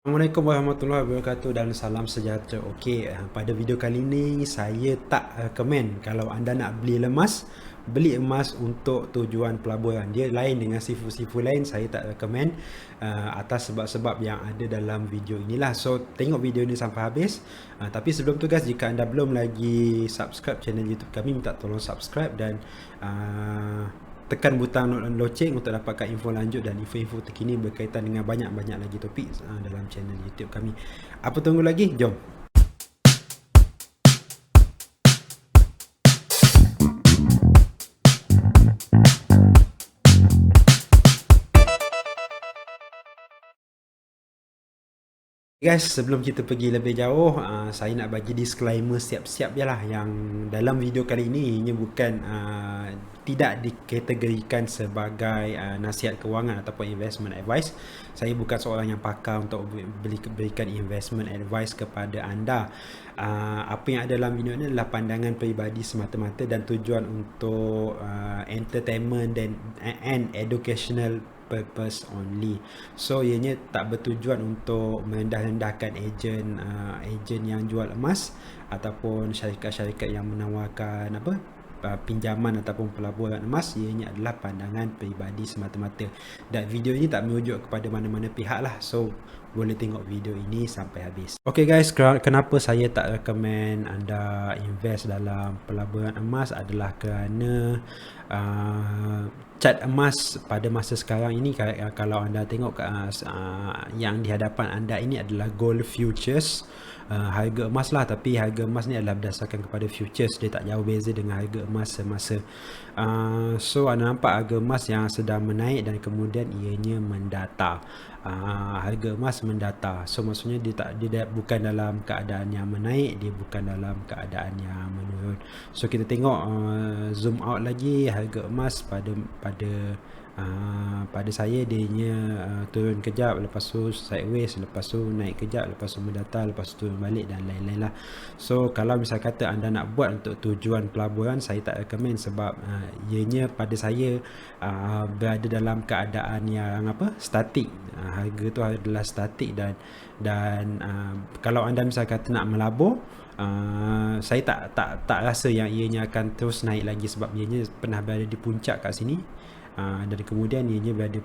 Assalamualaikum warahmatullahi wabarakatuh dan salam sejahtera. Okey, pada video kali ini saya tak recommend kalau anda nak beli emas untuk tujuan pelaburan. Dia lain dengan sifu-sifu lain, saya tak recommend atas sebab-sebab yang ada dalam video inilah. So, tengok video ini sampai habis. Tapi sebelum tu guys, jika anda belum lagi subscribe channel YouTube kami, minta tolong subscribe dan tekan butang loceng untuk dapatkan info lanjut dan info-info terkini berkaitan dengan banyak-banyak lagi topik dalam channel YouTube kami. Apa tunggu lagi? Jom. Guys, sebelum kita pergi lebih jauh, saya nak bagi disclaimer siap-siap je lah yang dalam video kali ini ini bukan tidak dikategorikan sebagai nasihat kewangan ataupun investment advice. Saya bukan seorang yang pakar untuk berikan investment advice kepada anda. Apa yang ada dalam video ini adalah pandangan peribadi semata-mata dan tujuan untuk entertainment and educational purpose only. So ianya tak bertujuan untuk merendah-rendahkan ejen yang jual emas ataupun syarikat-syarikat yang menawarkan pinjaman ataupun pelaburan emas. Ianya adalah pandangan peribadi semata-mata dan video ini tak merujuk kepada mana-mana pihak lah. So boleh tengok video ini sampai habis. Okay guys, kenapa saya tak recommend anda invest dalam pelaburan emas adalah kerana chart emas pada masa sekarang ini, kalau anda tengok yang di hadapan anda ini adalah gold futures, harga emas lah, tapi harga emas ni adalah berdasarkan kepada futures, dia tak jauh beza dengan harga emas semasa. So anda nampak harga emas yang sedang menaik dan kemudian ianya mendata. Harga emas mendata, so maksudnya dia bukan dalam keadaan yang menaik, dia bukan dalam keadaan yang menurun. So kita tengok zoom out lagi, harga emas pada saya dia turun kejap, lepas tu sideways, lepas tu naik kejap, lepas tu mendata, lepas tu turun balik dan lain-lain lah. So kalau misal kata anda nak buat untuk tujuan pelaburan, saya tak recommend sebab ianya pada saya berada dalam keadaan yang statik. Harga tu adalah statik dan kalau anda misal kata nak melabur, saya tak rasa yang ianya akan terus naik lagi sebab ianya pernah berada di puncak kat sini. Dan kemudian ianya berada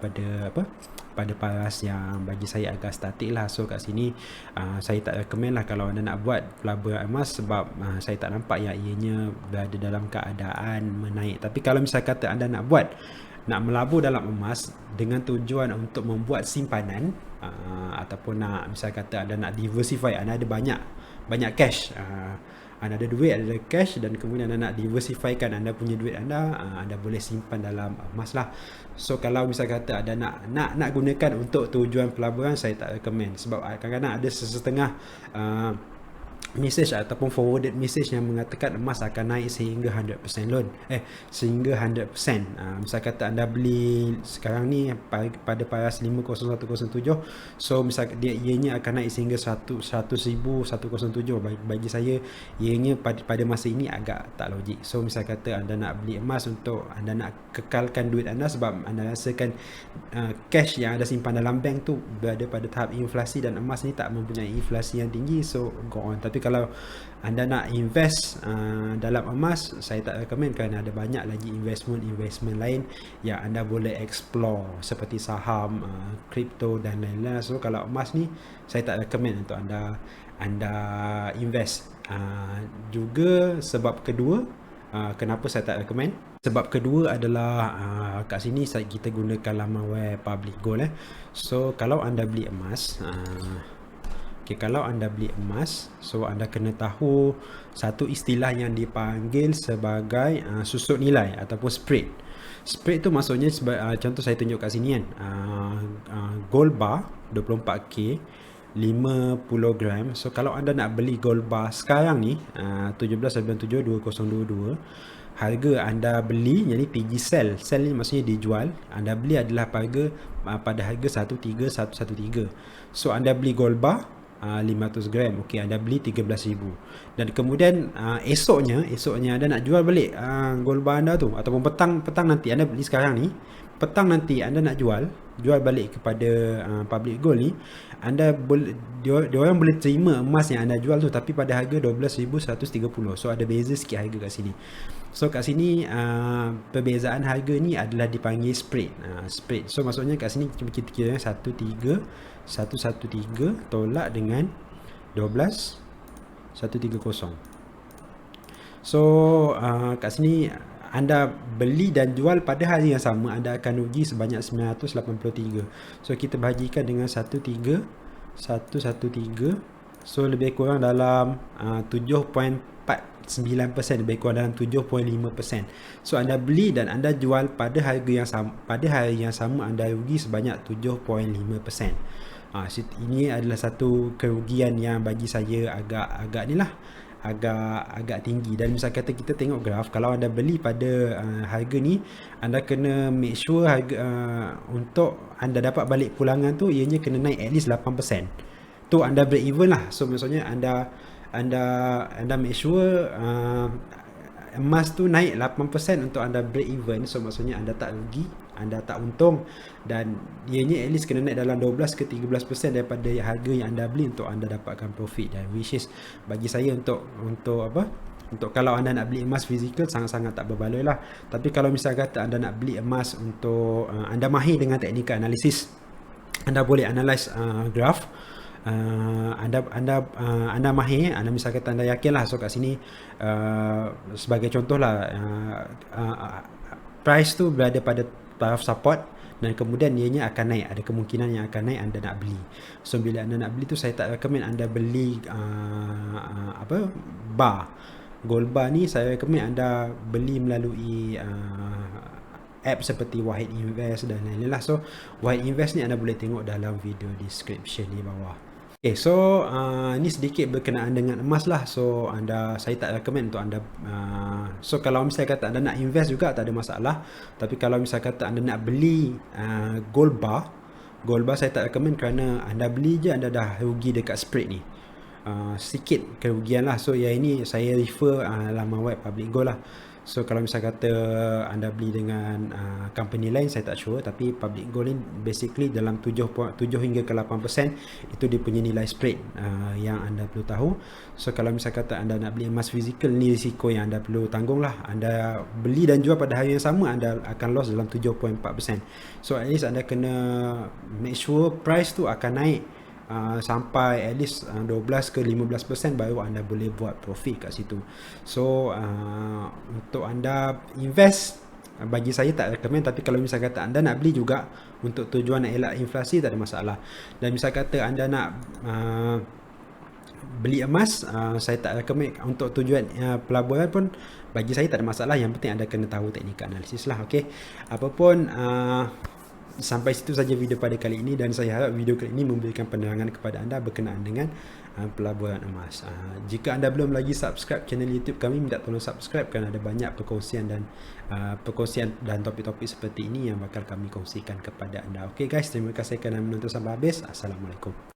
pada paras yang bagi saya agak statik lah. So kat sini saya tak recommend lah kalau anda nak buat pelaburan emas sebab saya tak nampak yang ianya berada dalam keadaan menaik. Tapi kalau misal kata anda nak melabur dalam emas dengan tujuan untuk membuat simpanan, ataupun misal kata anda nak diversify, anda ada banyak cash, anda ada duit, ada cash, dan kemudian anda nak diversifykan anda punya duit anda boleh simpan dalam emas lah. So kalau misal kata anda nak gunakan untuk tujuan pelaburan, saya tak recommend sebab kadang-kadang ada setengah message ataupun forwarded message yang mengatakan emas akan naik sehingga 100% sehingga 100%. Misal kata anda beli sekarang ni pada paras 50107, so misal ianya akan naik sehingga 100,107. Bagi saya ianya pada masa ini agak tak logik. So misal kata anda nak beli emas untuk anda nak kekalkan duit anda sebab anda rasakan cash yang anda simpan dalam bank tu berada pada tahap inflasi dan emas ni tak mempunyai inflasi yang tinggi, so go on. Tapi kalau anda nak invest dalam emas, saya tak recommend kerana ada banyak lagi investment lain yang anda boleh explore seperti saham, kripto dan lain-lain. So kalau emas ni saya tak recommend untuk anda invest. Juga sebab kedua kenapa saya tak recommend, sebab kedua adalah kat sini kita gunakan laman web public gold. So kalau anda beli emas, so anda kena tahu satu istilah yang dipanggil sebagai susut nilai ataupun spread. Spread tu maksudnya contoh saya tunjuk kat sini kan, gold bar 24K 50 gram. So kalau anda nak beli gold bar sekarang ni 1797-2022, harga anda beli, jadi PG sell ni maksudnya dijual, anda beli adalah pada harga 13,113. So anda beli gold bar 500 gram, okey, anda beli 13,000, dan kemudian esoknya anda nak jual balik gold bar anda tu, ataupun petang nanti anda beli sekarang ni, petang nanti anda nak jual, jual balik kepada public gold ni, anda boleh, dia orang boleh terima emas yang anda jual tu tapi pada harga 12,130. So ada beza sikit harga kat sini. So kat sini perbezaan harga ni adalah dipanggil spread. Spread. So maksudnya kat sini kita kira 113 tolak dengan 12,130. So kat sini anda beli dan jual pada hari yang sama, anda akan rugi sebanyak 983. So kita bahagikan dengan 113. So lebih kurang dalam 7.49%, lebih kurang dalam 7.5%. So anda beli dan anda jual pada harga yang sama, pada hari yang sama anda rugi sebanyak 7.5%. Ini adalah satu kerugian yang bagi saya agak tinggi. Dan misal kata kita tengok graf, kalau anda beli pada harga ni, anda kena make sure harga untuk anda dapat balik pulangan tu ianya kena naik at least 8%. Tu anda break even lah. So maksudnya anda make sure emas tu naik 8% untuk anda break even. So maksudnya anda tak rugi, anda tak untung, dan ianya at least kena naik dalam 12 ke 13% daripada harga yang anda beli untuk anda dapatkan profit. Dan which is bagi saya untuk kalau anda nak beli emas fizikal sangat-sangat tak berbaloi lah. Tapi kalau misal kata anda nak beli emas untuk anda mahir dengan teknikal analisis, anda boleh analyse graph. Anda mahir, anda misal kata anda yakin lah. So kat sini sebagai contoh lah, price tu berada pada taraf support dan kemudian ianya akan naik, ada kemungkinan yang akan naik, anda nak beli. So bila anda nak beli tu, saya tak recommend anda beli bar, gold bar ni. Saya recommend anda beli melalui app seperti Wahid Invest dan lain-lain lah. So Wahid Invest ni anda boleh tengok dalam video description di bawah. Okay, so ni sedikit berkenaan dengan emas lah. So saya tak recommend untuk anda. So kalau misalnya kata anda nak invest juga tak ada masalah. Tapi kalau misalnya kata anda nak beli gold bar saya tak recommend, kerana anda beli je anda dah rugi dekat spread ni. Sikit kerugian lah. So yang ini saya refer laman web Public Gold lah. So kalau misalnya kata anda beli dengan company lain, saya tak sure, tapi Public Gold ni basically dalam 7 hingga ke 8% itu dia punya nilai spread yang anda perlu tahu. So kalau misalnya kata anda nak beli emas fizikal, ni risiko yang anda perlu tanggung lah. Anda beli dan jual pada hari yang sama, anda akan loss dalam 7.4%. So at least anda kena make sure price tu akan naik sampai at least 12 ke 15% baru anda boleh buat profit kat situ. So untuk anda invest, bagi saya tak recommend. Tapi kalau misal kata anda nak beli juga untuk tujuan nak elak inflasi, tak ada masalah. Dan misal kata anda nak beli emas, saya tak recommend untuk tujuan pelaburan pun, bagi saya tak ada masalah. Yang penting anda kena tahu teknikal analisis lah. Okay, apapun, sampai situ saja video pada kali ini, dan saya harap video kali ini memberikan penerangan kepada anda berkenaan dengan pelaburan emas. Jika anda belum lagi subscribe channel YouTube kami, minta tolong subscribe, kerana ada banyak perkongsian dan topik-topik seperti ini yang bakal kami kongsikan kepada anda. Okay guys, terima kasih kerana menonton sampai habis. Assalamualaikum.